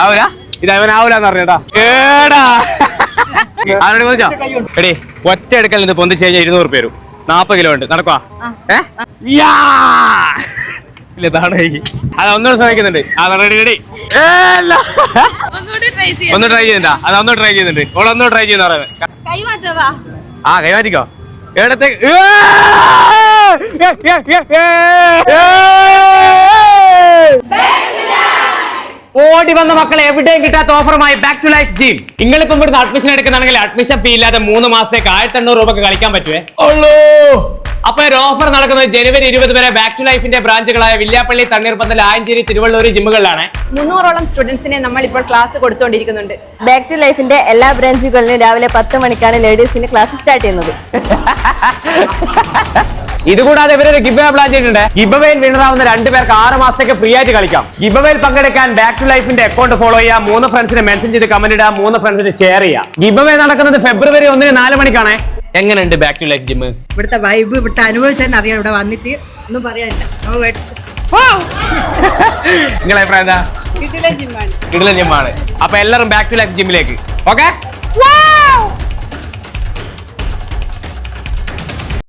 ആവൂല ഇത് അവനാവൂലെന്ന് പറഞ്ഞേട്ടാ ഏടാ ആരോട് ചോദിച്ചോ എടേ ഒറ്റ എടുക്കൽ നിന്ന് പൊന്തിച്ച് കഴിഞ്ഞാൽ 200 രൂപ വരും 40 കിലോ ഉണ്ട് നടക്കുവാ ഇല്ല താണേ അത് ഒന്നുകൂടെ ശ്രമിക്കുന്നുണ്ട് റെഡി റെഡി ഒന്ന് ട്രൈ ചെയ്യുന്നുണ്ടാ അത് ഒന്ന് ട്രൈ ചെയ്യുന്നുണ്ട് ഓളൊന്നും ട്രൈ ചെയ്യുന്ന പറയുന്നത് ആ കൈമാറ്റിക്കോ എവിടത്തേക്ക് ഓടി വന്ന മക്കളെ എവിടെയും കിട്ടാത്ത ഓഫറുമായി ബാക്ക് ടു ലൈഫ് ജിം. നിങ്ങളിപ്പം ഇവിടുന്ന് അഡ്മിഷൻ എടുക്കുന്നാണെങ്കിൽ അഡ്മിഷൻ ഫീ ഇല്ലാതെ 3 മാസത്തേക്ക് 1800 രൂപക്ക് കളിക്കാൻ പറ്റുവേ. അപ്പൊ ഒരു ഓഫർ നടക്കുന്നത് ജനുവരി 20 വരെ ബാക്ക് ടു ലൈഫിന്റെ ബ്രാഞ്ചുകളായ വില്യാപ്പള്ളി, തണ്ണീർപ്പന്തൽ, ആയഞ്ചേരി, തിരുവള്ളൂർ ജിമ്മുകളിലാണ്. 300ഓളം സ്റ്റുഡൻസിനെ നമ്മൾ ഇപ്പോൾ ക്ലാസ് കൊടുത്തുകൊണ്ടിരിക്കുന്നുണ്ട്. ബാക്ക് ടു ലൈഫിന്റെ എല്ലാ ബ്രാഞ്ചുകളിലും രാവിലെ 10 മണിക്കാണ് ലേഡീസിന് ക്ലാസ് സ്റ്റാർട്ട് ചെയ്യുന്നത്. ഇതുകൂടാതെ ഇവരൊരു ഗിബ് അവേ പ്ലാൻ ചെയ്തിട്ടുണ്ട്. ഗിബവേയിൽ വിന്നറാവുന്ന 2 പേർക്ക് 6 മാസത്തേക്ക് ഫ്രീ ആയിട്ട് കളിക്കാം. ഗിബവേയിൽ പങ്കെടുക്കാൻ ബാക്ക് ടു ലൈഫിന്റെ അക്കൗണ്ട് ഫോളോ ചെയ്യാം. 3 ഫ്രണ്ട്സിനെ മെൻഷൻ ചെയ്ത് കമന്റ് ഇടാം. 3 ഫ്രണ്ട്സിന് ഷെയർ ചെയ്യാം. ഗിബവേ നടക്കുന്നത് ഫെബ്രുവരി 1 4 മണിക്കാണ്. എങ്ങനെയുണ്ട് ബാക്ക് ടു ലൈഫ് ജിം? ഇവിടുത്തെ വൈബ് ഇവിടുത്തെ അനുഭവിച്ചെന്ന് അറിയാം. ഇവിടെ വന്നിട്ട് ഒന്നും പറയാനില്ല. നിങ്ങളെ അഭിപ്രായം എന്താ? കിടിലൻ ജിമ്മാണ്. അപ്പൊ എല്ലാവരും ബാക്ക് ടു ലൈഫ് ജിമ്മിലേക്ക്. ഓക്കെ.